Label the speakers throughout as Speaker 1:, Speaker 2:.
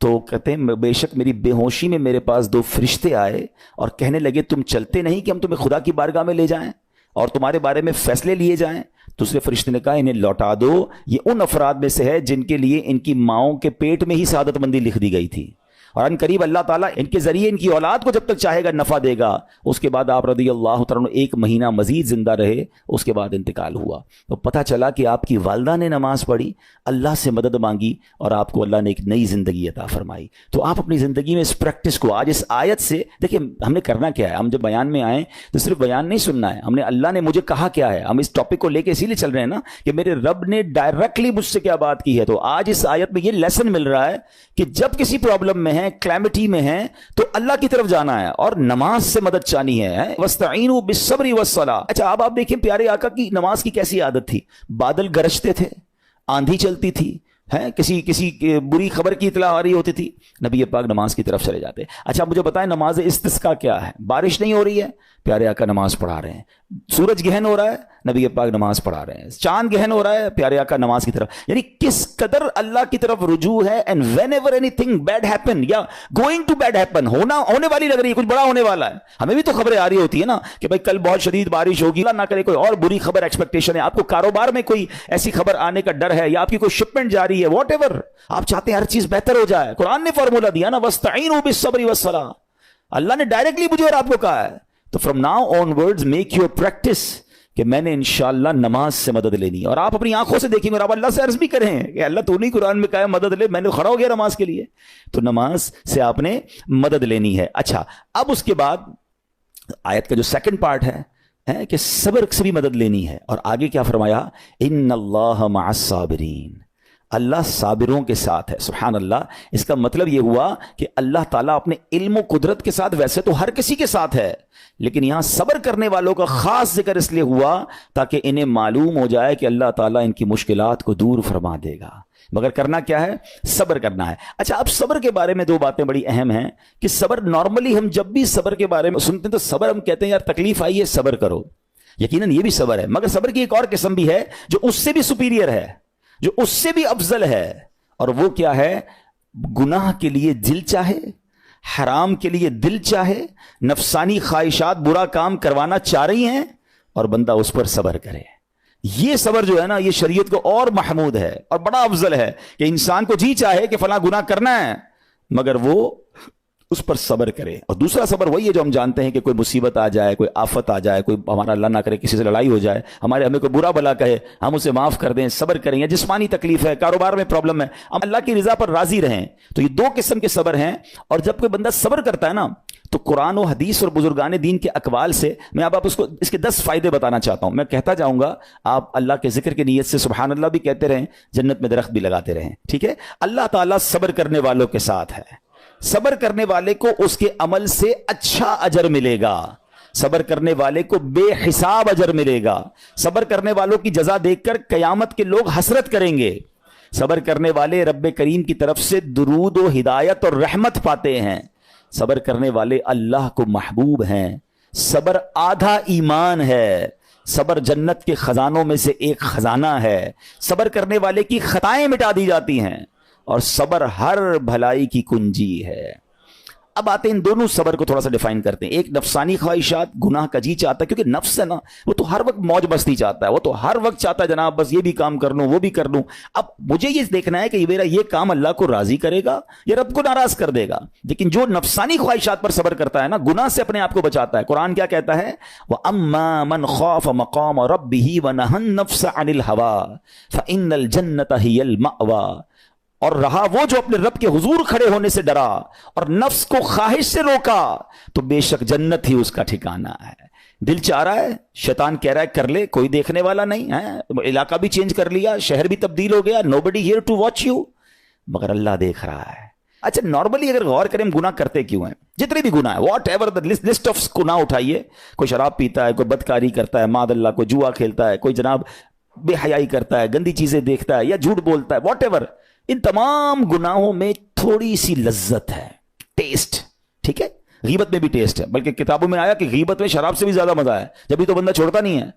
Speaker 1: تو کہتے ہیں بے شک میری بے ہوشی میں میرے پاس 2 فرشتے آئے اور کہنے لگے تم چلتے نہیں کہ ہم تمہیں خدا کی بارگاہ میں لے جائیں اور تمہارے بارے میں فیصلے لیے جائیں. دوسرے فرشتے نے کہا انہیں لوٹا دو, یہ ان افراد میں سے ہے جن کے لیے ان کی ماؤں کے پیٹ میں ہی سعادت مندی لکھ دی گئی تھی, اور ان قریب اللہ تعالیٰ ان کے ذریعے ان کی اولاد کو جب تک چاہے گا نفع دے گا. اس کے بعد آپ رضی اللہ تعالیٰ عنہ 1 مہینہ مزید زندہ رہے, اس کے بعد انتقال ہوا. تو پتہ چلا کہ آپ کی والدہ نے نماز پڑھی, اللہ سے مدد مانگی اور آپ کو اللہ نے ایک نئی زندگی عطا فرمائی. تو آپ اپنی زندگی میں اس پریکٹس کو آج اس آیت سے دیکھیں, ہم نے کرنا کیا ہے. ہم جب بیان میں آئیں تو صرف بیان نہیں سننا ہے, ہم نے اللہ نے مجھے کہا کیا ہے. ہم اس ٹاپک کو لے کے اسی لیے چل رہے ہیں نا کہ میرے رب نے ڈائریکٹلی مجھ سے کیا بات کی ہے. تو آج اس آیت میں یہ لیسن مل رہا ہے کہ جب کسی پرابلم میں ہیں, کلیمٹی میں ہیں, تو اللہ کی طرف جانا ہے اور نماز سے مدد چاہنی ہے. وَاسْتَعِينُوا بِالصَّبْرِ وَالصَّلَاةِ. اچھا اب آپ دیکھیں پیارے آقا کی نماز کی کیسی عادت تھی. بادل گرجتے تھے, آندھی چلتی تھی, کسی بری خبر کی اطلاع آ رہی ہوتی تھی, نبی پاک نماز کی طرف چلے جاتے. اچھا مجھے بتائیں نماز استسقاء کیا ہے؟ بارش نہیں ہو رہی ہے, پیارے آقا نماز پڑھا رہے ہیں. سورج گہن ہو رہا ہے, نبی پاک نماز پڑھا رہے ہیں. چاند گہن ہو رہا ہے, پیارے آقا نماز کی طرف. یعنی کس قدر اللہ کی طرف رجوع ہے. And whenever anything bad happen یا گوئنگ ٹو بیڈ ہیپن, ہونے والی لگ رہی ہے, کچھ بڑا ہونے والا ہے. ہمیں بھی تو خبریں آ رہی ہوتی ہے نا کہ بھائی کل بہت شدید بارش ہوگی, اللہ نہ کرے کوئی اور بری خبر ایکسپیکٹیشن ہے. آپ کو کاروبار میں کوئی ایسی خبر آنے کا ڈر ہے, یا آپ کی کوئی شپمنٹ جاری ہے, واٹ ایور, آپ چاہتے ہیں ہر چیز بہتر ہو جائے. قرآن نے فارمولا دیا نا, وَاسْتَعِينُوا بِالصَّبْرِ وَالصَّلَاةِ. اللہ نے ڈائریکٹلی مجھے اور آپ کو کہا ہے. تو from now on words make your practice کہ میں نے انشاءاللہ نماز سے مدد لینی ہے. اور آپ اپنی آنکھوں سے دیکھیں گے اور آپ اللہ سے عرض بھی کریں کہ اللہ تو نہیں قرآن میں کہا ہے مدد لے, میں نے کھڑا ہو گیا نماز کے لیے. تو نماز سے آپ نے مدد لینی ہے. اچھا اب اس کے بعد آیت کا جو سیکنڈ پارٹ ہے کہ صبر سے بھی مدد لینی ہے. اور آگے کیا فرمایا, ان اللہ مع الصابرین, اللہ صابروں کے ساتھ ہے. سبحان اللہ. اس کا مطلب یہ ہوا کہ اللہ تعالیٰ اپنے علم و قدرت کے ساتھ ویسے تو ہر کسی کے ساتھ ہے, لیکن یہاں صبر کرنے والوں کا خاص ذکر اس لیے ہوا تاکہ انہیں معلوم ہو جائے کہ اللہ تعالیٰ ان کی مشکلات کو دور فرما دے گا. مگر کرنا کیا ہے؟ صبر کرنا ہے. اچھا اب صبر کے بارے میں 2 باتیں بڑی اہم ہیں کہ صبر نارملی ہم جب بھی صبر کے بارے میں سنتے ہیں تو صبر ہم کہتے ہیں یار تکلیف آئی ہے صبر کرو, یقیناً یہ بھی صبر ہے, مگر صبر کی ایک اور قسم بھی ہے جو اس سے بھی سپیریئر ہے, جو اس سے بھی افضل ہے. اور وہ کیا ہے؟ گناہ کے لیے دل چاہے, حرام کے لیے دل چاہے, نفسانی خواہشات برا کام کروانا چاہ رہی ہیں اور بندہ اس پر صبر کرے. یہ صبر جو ہے نا یہ شریعت کو اور محمود ہے اور بڑا افضل ہے کہ انسان کو جی چاہے کہ فلاں گناہ کرنا ہے مگر وہ اس پر صبر کرے. اور دوسرا صبر وہی ہے جو ہم جانتے ہیں کہ کوئی مصیبت آ جائے, کوئی آفت آ جائے, کوئی ہمارا اللہ نہ کرے کسی سے لڑائی ہو جائے, ہمیں کوئی برا بلا کہے, ہم اسے معاف کر دیں, صبر کریں. یا جسمانی تکلیف ہے, کاروبار میں پرابلم ہے, ہم اللہ کی رضا پر راضی رہیں. تو یہ 2 قسم کے صبر ہیں. اور جب کوئی بندہ صبر کرتا ہے نا تو قرآن و حدیث اور بزرگان دین کے اقوال سے میں اب آپ اس کے 10 فائدے بتانا چاہتا ہوں. میں کہتا جاؤں گا, آپ اللہ کے ذکر کی نیت سے سبحان اللہ بھی کہتے رہیں, جنت میں درخت بھی لگاتے رہیں. ٹھیک ہے. اللہ تعالیٰ صبر کرنے والوں کے ساتھ ہے. صبر کرنے والے کو اس کے عمل سے اچھا اجر ملے گا, صبر کرنے والے کو بے حساب اجر ملے گا, صبر کرنے والوں کی جزا دیکھ کر قیامت کے لوگ حسرت کریں گے. صبر کرنے والے رب کریم کی طرف سے درود و ہدایت اور رحمت پاتے ہیں. صبر کرنے والے اللہ کو محبوب ہیں. صبر آدھا ایمان ہے. صبر جنت کے خزانوں میں سے ایک خزانہ ہے. صبر کرنے والے کی خطائیں مٹا دی جاتی ہیں اور صبر ہر بھلائی کی کنجی ہے. اب آتے ہیں ان دونوں صبر کو تھوڑا سا ڈیفائن کرتے ہیں. ایک نفسانی خواہشات, گناہ کا جی چاہتا ہے, کیونکہ نفس ہے نا وہ تو ہر وقت موج مستی چاہتا ہے, وہ تو ہر وقت چاہتا ہے جناب بس یہ بھی کام کر لوں وہ بھی کر لوں. اب مجھے یہ دیکھنا ہے کہ میرا یہ کام اللہ کو راضی کرے گا یا رب کو ناراض کر دے گا. لیکن جو نفسانی خواہشات پر صبر کرتا ہے نا, گناہ سے اپنے آپ کو بچاتا ہے, قرآن کیا کہتا ہے, وَأَمَّا مَنْ خَافَ مَقَامَ رَبِّهِ وَنَهَى النَّفْسَ عَنِ الْهَوَىٰ فَإِنَّ الْجَنَّةَ هِيَ الْمَأْوَىٰ. اور رہا وہ جو اپنے رب کے حضور کھڑے ہونے سے ڈرا اور نفس کو خواہش سے روکا تو بے شک جنت ہی اس کا ٹھکانہ ہے. دل چاہ رہا ہے, شیطان کہہ رہا ہے کر لے, کوئی دیکھنے والا نہیں ہے, علاقہ بھی چینج کر لیا, شہر بھی تبدیل ہو گیا, nobody here to watch you, مگر اللہ دیکھ رہا ہے. اچھا نارملی اگر غور کریں گناہ کرتے کیوں ہیں, جتنے بھی گناہ ہیں, واٹ ایور لسٹ آف گناہ اٹھائیے, کوئی شراب پیتا ہے, کوئی بدکاری کرتا ہے, معاذ اللہ, کوئی جوا کھیلتا ہے, کوئی جناب بے حیائی کرتا ہے, گندی چیزیں دیکھتا ہے یا جھوٹ بولتا ہے, واٹ ایور, ان تمام گناہوں میں تھوڑی سی لذت ہے, ٹیسٹ. ٹھیک ہے. غیبت میں بھی ٹیسٹ ہے, بلکہ کتابوں میں آیا کہ غیبت میں شراب سے بھی زیادہ مزہ ہے, جبھی تو بندہ چھوڑتا نہیں ہے.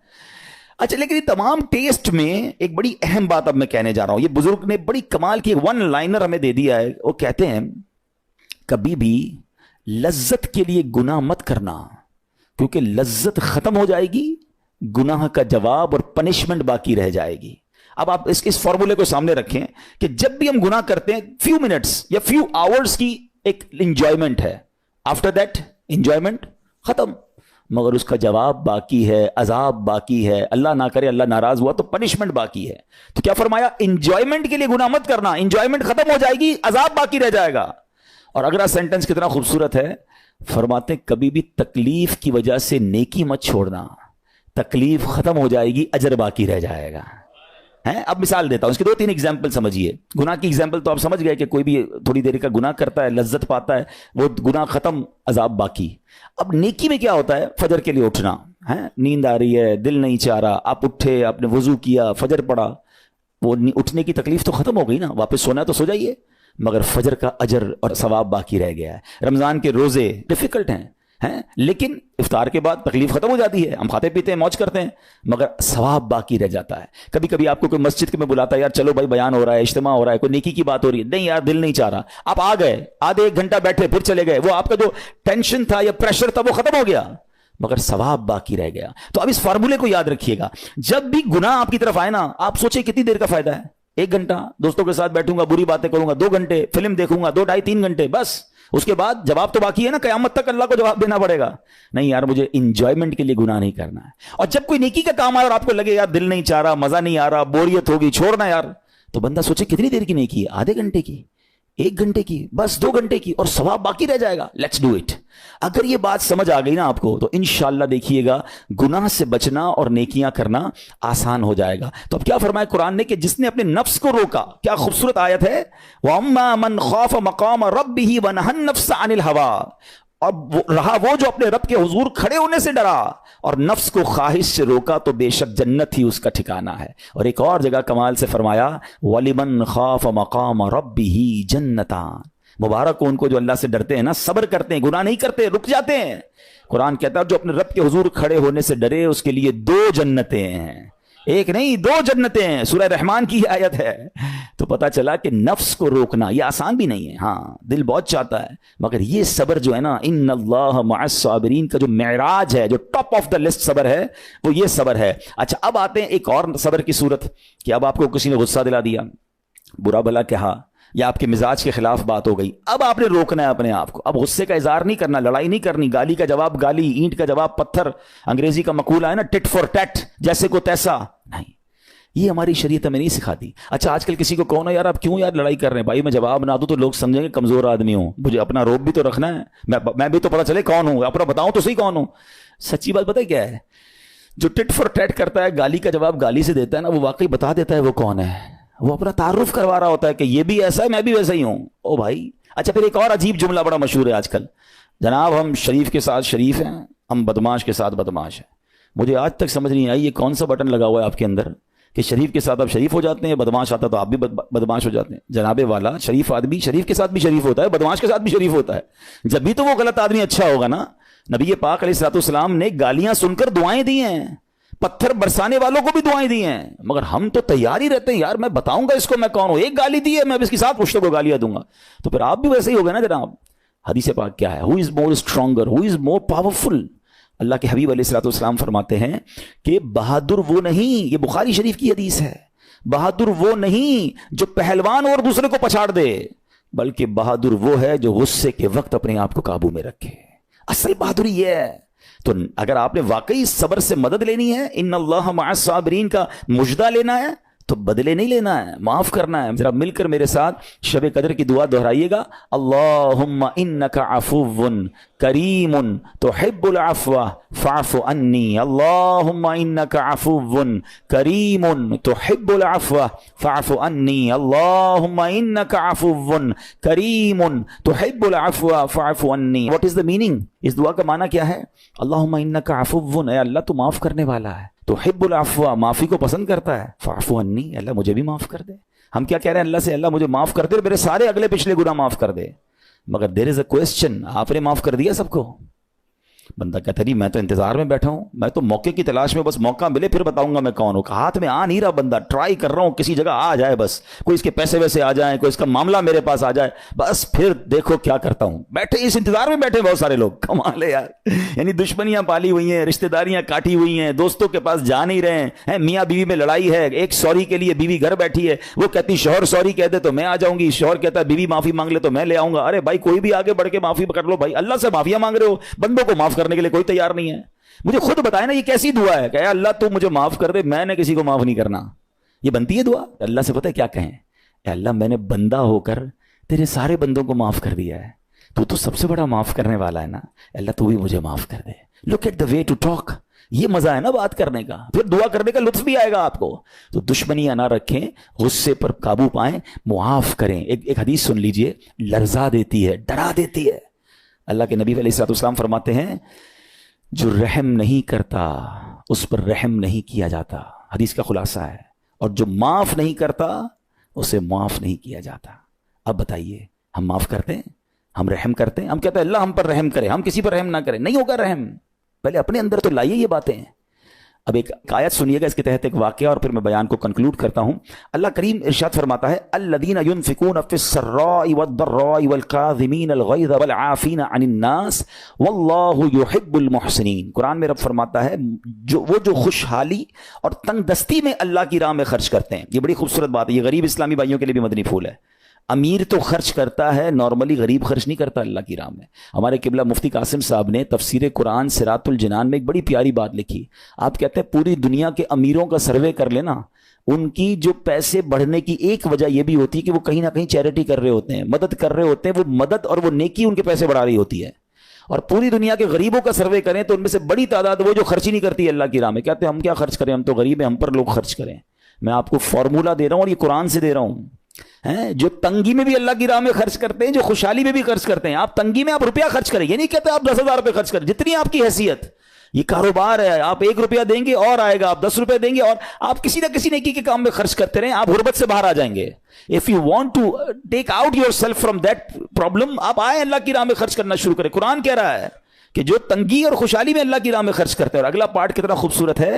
Speaker 1: اچھا لیکن یہ تمام ٹیسٹ میں ایک بڑی اہم بات اب میں کہنے جا رہا ہوں. یہ بزرگ نے بڑی کمال کی ون لائنر ہمیں دے دیا ہے. وہ کہتے ہیں کبھی بھی لذت کے لیے گناہ مت کرنا, کیونکہ لذت ختم ہو جائے گی, گناہ کا جواب اور پنشمنٹ باقی رہ جائے گی. اب آپ اس فارمولے کو سامنے رکھیں کہ جب بھی ہم گناہ کرتے ہیں فیو منٹس یا فیو آورز کی ایک انجوائمنٹ ہے, آفٹر دیٹ انجوائمنٹ ختم, مگر اس کا جواب باقی ہے, عذاب باقی ہے, اللہ نہ کرے اللہ ناراض ہوا تو پنشمنٹ باقی ہے. تو کیا فرمایا, انجوائمنٹ کے لیے گناہ مت کرنا, انجوائمنٹ ختم ہو جائے گی, عذاب باقی رہ جائے گا. اور اگلا سینٹنس کتنا خوبصورت ہے, فرماتے کبھی بھی تکلیف کی وجہ سے نیکی مت چھوڑنا, تکلیف ختم ہو جائے گی, اجر باقی رہ جائے گا. اب مثال دیتا ہوں, اس کے 2-3 ایگزامپل سمجھیے. گناہ کی ایگزامپل تو آپ سمجھ گئے کہ کوئی بھی تھوڑی دیر کا گناہ کرتا ہے, لذت پاتا ہے, وہ گناہ ختم, عذاب باقی. اب نیکی میں کیا ہوتا ہے, فجر کے لیے اٹھنا, نیند آ رہی ہے, دل نہیں چاہ رہا, آپ اٹھے, آپ نے وضو کیا, فجر پڑھا, وہ اٹھنے کی تکلیف تو ختم ہو گئی نا, واپس سونا ہے تو سو جائیے, مگر فجر کا اجر اور ثواب باقی رہ گیا ہے. رمضان کے روزے ڈیفیکلٹ ہیں, لیکن افطار کے بعد تکلیف ختم ہو جاتی ہے, ہم کھاتے پیتے ہیں, موج کرتے ہیں, مگر ثواب باقی رہ جاتا ہے. کبھی کبھی آپ کو کوئی مسجد میں بلاتا ہے, یار چلو بھائی بیان ہو رہا ہے, اجتماع ہو رہا ہے, کوئی نیکی کی بات ہو رہی ہے, نہیں یار دل نہیں چاہ رہا, آپ آ گئے, آدھے 1 گھنٹہ بیٹھے, پھر چلے گئے, وہ آپ کا جو ٹینشن تھا یا پریشر تھا وہ ختم ہو گیا, مگر ثواب باقی رہ گیا. تو اب اس فارمولے کو یاد رکھیے گا, جب بھی گناہ آپ کی طرف آئے نا, آپ سوچیں کتنی دیر کا فائدہ ہے, 1 گھنٹہ دوستوں کے ساتھ بیٹھوں گا, بری باتیں کروں گا, 2 گھنٹے فلم دیکھوں گا, 2 ڈھائی 3 گھنٹے, بس اس کے بعد جواب تو باقی ہے نا, قیامت تک اللہ کو جواب دینا پڑے گا. نہیں یار مجھے انجوائمنٹ کے لیے گناہ نہیں کرنا ہے. اور جب کوئی نیکی کا کام آئے اور آپ کو لگے یار دل نہیں چاہ رہا, مزہ نہیں آ رہا, بوریت ہوگی, چھوڑنا یار, تو بندہ سوچے کتنی دیر کی نیکی ہے, آدھے گھنٹے کی, 1 گھنٹے کی, بس 2 گھنٹے کی, اور ثواب باقی رہ جائے گا. Let's do it. اگر یہ بات سمجھ آ گئی نا آپ کو, تو انشاءاللہ دیکھیے گا گناہ سے بچنا اور نیکیاں کرنا آسان ہو جائے گا. تو اب کیا فرمایا قرآن نے کہ جس نے اپنے نفس کو روکا, کیا خوبصورت آیت ہے, وَأَمَّا مَنْ خَافَ مَقَامَ رَبِّهِ وَنَهَى النَّفْسَ عَنِ الْهَوَىٰ, اور رہا وہ جو اپنے رب کے حضور کھڑے ہونے سے ڈرا اور نفس کو خواہش سے روکا, تو بے شک جنت ہی اس کا ٹھکانہ ہے. اور ایک اور جگہ کمال سے فرمایا, وَلِمَنْ خَافَ مَقَامَ رَبِّهِ جَنَّتَانِ, مبارک ہو ان کو جو اللہ سے ڈرتے ہیں نا, صبر کرتے ہیں, گناہ نہیں کرتے, رک جاتے ہیں. قرآن کہتا ہے جو اپنے رب کے حضور کھڑے ہونے سے ڈرے اس کے لیے 2 جنتیں ہیں, 1 نہیں 2 جنتیں ہیں. سورہ رحمان کی آیت ہے. تو پتا چلا کہ نفس کو روکنا یہ آسان بھی نہیں ہے, ہاں دل بہت چاہتا ہے, مگر یہ صبر جو ہے نا, ان اللہ مع الصابرین کا جو معراج ہے, جو ٹاپ آف دا لسٹ صبر ہے, وہ یہ صبر ہے. اچھا اب آتے ہیں ایک اور صبر کی صورت, کہ اب آپ کو کسی نے غصہ دلا دیا, برا بھلا کہا, یا آپ کے مزاج کے خلاف بات ہو گئی, اب آپ نے روکنا ہے اپنے آپ کو. اب غصے کا اظہار نہیں کرنا, لڑائی نہیں کرنی, گالی کا جواب گالی, اینٹ کا جواب پتھر, انگریزی کا مقولہ ہے نا ٹٹ فور ٹیٹ, جیسے کو تیسا نہیں, یہ ہماری شریعت ہمیں نہیں سکھاتی. اچھا آج کل کسی کو کہو نا یار آپ کیوں یار لڑائی کر رہے ہیں, بھائی میں جواب نہ دوں تو لوگ سمجھیں گے کمزور آدمی ہوں, مجھے اپنا روب بھی تو رکھنا ہے, میں بھی تو پتا چلے کون ہوں, اپنا بتاؤں تو صحیح کون ہوں. سچی بات پتہ کیا ہے, جو ٹٹ فور ٹیٹ کرتا ہے, گالی کا جواب گالی سے دیتا ہے نا, وہ واقعی بتا دیتا ہے وہ کون ہے, وہ اپنا تعارف کروا رہا ہوتا ہے کہ یہ بھی ایسا ہے, میں بھی ویسا ہی ہوں. او بھائی. اچھا پھر ایک اور عجیب جملہ بڑا مشہور ہے آج کل, جناب ہم شریف کے ساتھ شریف ہیں, ہم بدماش کے ساتھ بدماش ہیں. مجھے آج تک سمجھ نہیں آئی یہ کون سا بٹن لگا ہوا ہے آپ کے اندر کہ شریف کے ساتھ آپ شریف ہو جاتے ہیں, بدماش آتا تو آپ بھی بدماش ہو جاتے ہیں. جناب والا, شریف آدمی شریف کے ساتھ بھی شریف ہوتا ہے, بدماش کے ساتھ بھی شریف ہوتا ہے. جب بھی تو وہ غلط آدمی اچھا ہوگا نا. نبی پاک علیہ الصلوۃ والسلام نے گالیاں سن کر دعائیں دی ہیں, پتھر برسانے والوں کو بھی دعائیں دی ہیں, مگر ہم تو تیار ہی رہتے ہیں, یار میں بتاؤں گا اس کو میں کون ہوں, 1 گالی دی ہے میں اس کے ساتھ پشتوں کو گالیاں دوں گا. تو پھر آپ بھی ویسے ہی ہو گئے نا جناب. حدیث پاک کیا ہے, ہو از مور اسٹرانگر, ہو از مور پاورفل. اللہ کے حبیب علیہ الصلوۃ والسلام فرماتے ہیں کہ بہادر وہ نہیں, یہ بخاری شریف کی حدیث ہے, بہادر وہ نہیں جو پہلوان اور دوسرے کو پچھاڑ دے, بلکہ بہادر وہ ہے جو غصے کے وقت اپنے آپ کو قابو میں رکھے. اصل بہادری یہ ہے. تو اگر آپ نے واقعی صبر سے مدد لینی ہے, ان اللہ مع الصابرین کا مجدہ لینا ہے, تو بدلے نہیں لینا ہے, معاف کرنا ہے. ذرا مل کر میرے ساتھ شب قدر کی دعا دہرائیے گا, اللہم انک عفو کریم تحب العفو فاعف عنی, اللہم انک عفو کریم تحب العفو فاعف عنی, اللہم انک عفو کریم تحب العفو فاعف عنی. واٹ از دا میننگ, اس دعا کا معنی کیا ہے؟ اللہم انک عفو, اے اللہ تو معاف کرنے والا ہے, تحب العفو, معافی کو پسند کرتا ہے, فاعف عنی, اللہ مجھے بھی معاف کر دے. ہم کیا کہہ رہے ہیں اللہ سے, اللہ مجھے معاف کر دے, میرے سارے اگلے پچھلے گناہ معاف کر دے. مگر دیر از اے کوسچن, آپ نے معاف کر دیا سب کو؟ بندہ کہتا نہیں میں تو انتظار میں بیٹھا ہوں, میں تو موقع کی تلاش میں, بس موقع ملے پھر بتاؤں گا میں کون ہوں. ہاتھ میں آ نہیں رہا بندہ, ٹرائی کر رہا ہوں کسی جگہ آ جائے, بس کوئی اس کے پیسے ویسے آ جائیں, کوئی اس کا معاملہ میرے پاس آ جائے, بس پھر دیکھو کیا کرتا ہوں. بیٹھے اس انتظار میں بیٹھے بہت سارے لوگ, کمال ہے یار. یعنی دشمنیاں پالی ہوئی ہیں, رشتہ داریاں کاٹی ہوئی ہیں, دوستوں کے پاس جا نہیں رہے ہیں, میاں بیوی میں لڑائی ہے, ایک سوری کے لیے بیوی گھر بیٹھی ہے, وہ کہتی شوہر سوری کہہ دے تو میں آ جاؤں گی, شوہر کہتا ہے بیوی معافی مانگ لے تو میں لے آؤں گا. ارے بھائی کوئی بھی آگے بڑھ کے معافی کر لو بھائی, اللہ سے معافیاں مانگ رہے ہو, بندوں کو معاف کرنے کے لیے کوئی تیار نہیں ہے. مجھے خود بتائے نا یہ کیسی دعا ہے کہ اے اللہ تو مجھے معاف کر دے, میں نے کسی کو معاف نہیں کرنا. یہ بنتی ہے دعا؟ اللہ سے پتہ ہے کیا کہیں, اے اللہ میں نے بندہ ہو کر تیرے سارے بندوں کو معاف کر دیا ہے, تو سب سے بڑا معاف کرنے والا ہے نا, اللہ تو بھی مجھے معاف کر دے. Look at the way to talk, یہ مزہ ہے نا بات کرنے کا, پھر دعا کرنے کا لطف بھی آئے گا آپ کو. تو دشمنیاں نہ رکھیں, غصے پر قابو پائیں, معاف کریں. ایک حدیث سن لیجئے, لرزا دیتی ہے, ڈرا دیتی ہے. اللہ کے نبی علیہ الصلوۃ والسلام فرماتے ہیں جو رحم نہیں کرتا اس پر رحم نہیں کیا جاتا. حدیث کا خلاصہ ہے. اور جو معاف نہیں کرتا اسے معاف نہیں کیا جاتا. اب بتائیے ہم معاف کرتے ہیں, ہم رحم کرتے ہیں, ہم کہتے ہیں اللہ ہم پر رحم کرے, ہم کسی پر رحم نہ کریں. نہیں ہوگا رحم, پہلے اپنے اندر تو لائیے یہ باتیں. اب ایک آیت سنیے گا, اس کے تحت ایک واقعہ, اور پھر میں بیان کو کنکلوڈ کرتا ہوں. اللہ کریم ارشاد فرماتا ہے الذین ينفقون فی السراء والضراء والکاظمین الغیظ والعافین عن الناس واللہ یحب المحسنین. قرآن میں رب فرماتا ہے وہ جو خوشحالی اور تنگ دستی میں اللہ کی راہ میں خرچ کرتے ہیں. یہ بڑی خوبصورت بات ہے, یہ غریب اسلامی بھائیوں کے لیے بھی مدنی پھول ہے. امیر تو خرچ کرتا ہے نارملی, غریب خرچ نہیں کرتا اللہ کی راہ میں. ہمارے قبلہ مفتی قاسم صاحب نے تفسیر قرآن صراط الجنان میں ایک بڑی پیاری بات لکھی. آپ کہتے ہیں پوری دنیا کے امیروں کا سروے کر لینا, ان کی جو پیسے بڑھنے کی ایک وجہ یہ بھی ہوتی ہے کہ وہ کہیں نہ کہیں چیریٹی کر رہے ہوتے ہیں, مدد کر رہے ہوتے ہیں. وہ مدد اور وہ نیکی ان کے پیسے بڑھا رہی ہوتی ہے. اور پوری دنیا کے غریبوں کا سروے کریں تو ان میں سے بڑی تعداد وہ جو خرچ ہی نہیں کرتی ہے اللہ کی راہ میں. کہتے ہیں ہم کیا خرچ کریں, ہم تو غریب ہیں, ہم پر لوگ خرچ کریں. میں آپ کو فارمولا دے رہا ہوں اور یہ قرآن سے دے رہا ہوں. جو تنگی میں بھی اللہ کی راہ میں خرچ کرتے ہیں, جو خوشحالی میں بھی خرچ کرتے ہیں. آپ تنگی میں آپ روپیہ خرچ کریں, یہ نہیں کہتے آپ 10,000 روپے خرچ کریں, جتنی آپ کی حیثیت. یہ کاروبار ہے, آپ 1 روپیہ دیں گے اور آئے گا, آپ 10 روپے دیں گے اور آپ کسی نہ کسی نیکی کے کام میں خرچ کرتے رہیں, آپ غربت سے باہر آ جائیں گے. If you want to take out yourself from that problem, آپ آئے اللہ کی راہ میں خرچ کرنا شروع کریں. قرآن کہہ رہا ہے کہ جو تنگی اور خوشحالی میں اللہ کی راہ میں خرچ کرتے ہیں. اور اگلا پارٹ کتنا خوبصورت ہے,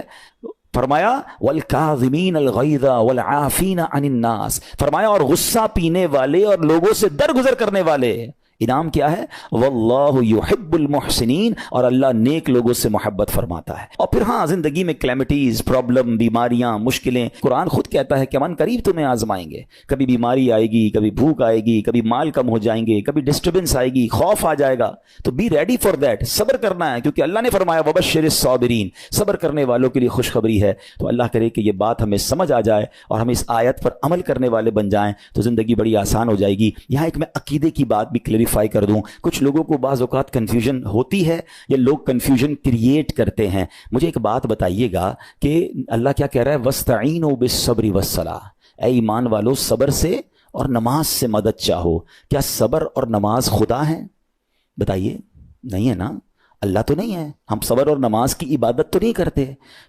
Speaker 1: فرمایا والکاظمین الغیظ والعافین عن الناس, فرمایا اور غصہ پینے والے اور لوگوں سے درگزر کرنے والے. انعام کیا ہے, واللہ یحب المحسنین, اور اللہ نیک لوگوں سے محبت فرماتا ہے. اور پھر ہاں زندگی میں کلیمٹیز, پرابلم, بیماریاں, مشکلیں, قرآن خود کہتا ہے کہ من قریب تمہیں آزمائیں گے. کبھی بیماری آئے گی, کبھی بھوک آئے گی, کبھی مال کم ہو جائیں گے, کبھی ڈسٹربنس آئے گی, خوف آ جائے گا, تو بی ریڈی فار دیٹ, صبر کرنا ہے. کیونکہ اللہ نے فرمایا وبشر الصابرین, صبر کرنے والوں کے لیے خوشخبری ہے. تو اللہ کرے کہ یہ بات ہمیں سمجھ آ جائے اور ہم اس آیت پر عمل کرنے والے بن جائیں تو زندگی بڑی آسان ہو جائے گی. یہاں ایک میں عقیدے کی بات بھی کلیریفائی کر دوں. کچھ لوگوں کو بعض اوقات کنفیوژن ہوتی ہے یا لوگ کنفیوژن کریٹ کرتے ہیں. مجھے ایک بات بتائیے گا کہ اللہ کیا کہہ رہا ہے, وَاسْتَعِينُوا بِالصَّبْرِ وَالصَّلَاةِ, اے ایمان والو صبر سے اور نماز سے مدد چاہو. کیا صبر اور نماز خدا ہیں؟ بتائیے, نہیں ہے نا, اللہ تو نہیں ہے. ہم صبر اور نماز کی عبادت تو نہیں کرتے.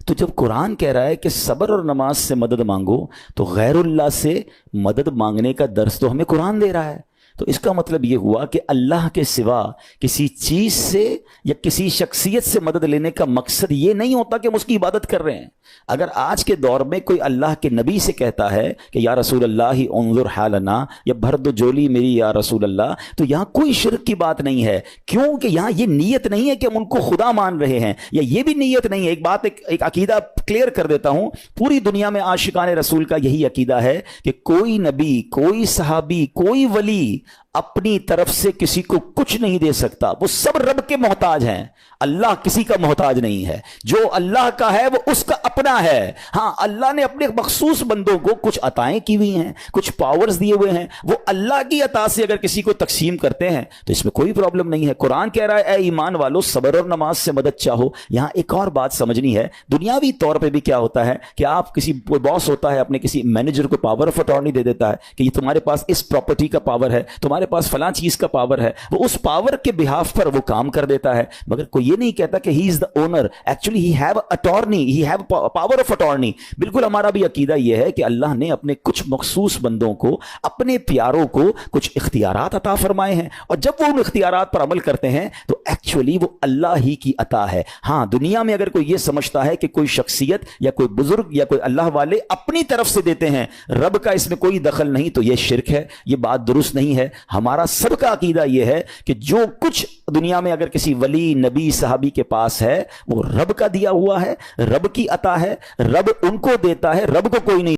Speaker 1: تو جب قرآن کہہ رہا ہے کہ صبر اور نماز سے مدد مانگو, تو غیر اللہ سے مدد مانگنے کا درس تو ہمیں قرآن دے رہا ہے. تو اس کا مطلب یہ ہوا کہ اللہ کے سوا کسی چیز سے یا کسی شخصیت سے مدد لینے کا مقصد یہ نہیں ہوتا کہ ہم اس کی عبادت کر رہے ہیں. اگر آج کے دور میں کوئی اللہ کے نبی سے کہتا ہے کہ یا رسول اللہ انظر حالنا, یا بھر دو جولی میری یا رسول اللہ, تو یہاں کوئی شرک کی بات نہیں ہے. کیوں کہ یہاں یہ نیت نہیں ہے کہ ہم ان کو خدا مان رہے ہیں, یا یہ بھی نیت نہیں ہے. ایک بات, ایک عقیدہ کلیئر کر دیتا ہوں. پوری دنیا میں عاشقان رسول کا یہی عقیدہ ہے کہ کوئی نبی, کوئی صحابی, کوئی ولی اپنی طرف سے کسی کو کچھ نہیں دے سکتا. وہ سب رب کے محتاج ہیں, اللہ کسی کا محتاج نہیں ہے. جو اللہ کا ہے وہ اس کا اپنا ہے. ہاں اللہ نے اپنے مخصوص بندوں کو کچھ عطائیں کی ہوئی ہیں, کچھ پاورز دیے ہوئے ہیں, وہ اللہ کی عطا سے اگر کسی کو تقسیم کرتے ہیں تو اس میں کوئی پرابلم نہیں ہے. قرآن کہہ رہا ہے اے ایمان والو صبر اور نماز سے مدد چاہو. یہاں ایک اور بات سمجھنی ہے. دنیاوی طور پہ بھی کیا ہوتا ہے کہ آپ کسی باس ہوتا ہے, اپنے کسی مینیجر کو پاور آف اٹارنی دے دیتا ہے کہ یہ تمہارے پاس اس پراپرٹی کا پاور ہے, تمہارے پاس فلاں چیز کا پاور ہے. وہ اس پاور کے بہاف پر وہ کام کر دیتا ہے, مگر کوئی یہ نہیں کہتا کہ he is the owner. Actually he have attorney, he have power of attorney. بالکل ہمارا بھی عقیدہ یہ ہے کہ اللہ نے اپنے کچھ مخصوص بندوں کو, اپنے پیاروں کو کچھ اختیارات عطا فرمائے ہیں, اور جب وہ ان اختیارات پر عمل کرتے ہیں تو ایکچولی وہ اللہ ہی کی عطا ہے. ہاں دنیا میں اگر کوئی یہ سمجھتا ہے کہ کوئی شخصیت یا کوئی بزرگ یا کوئی اللہ والے اپنی طرف سے دیتے ہیں, رب کا اس میں کوئی دخل نہیں, تو یہ شرک ہے, یہ بات درست نہیں ہے. ہمارا سب کا عقیدہ یہ ہے کہ جو کچھ دنیا میں اگر کسی ولی نبی صحابی کے پاس ہے وہ رب کا دیا ہوا ہے, رب کی عطا ہے, رب ان کو دیتا ہے, رب کو کوئی نہیں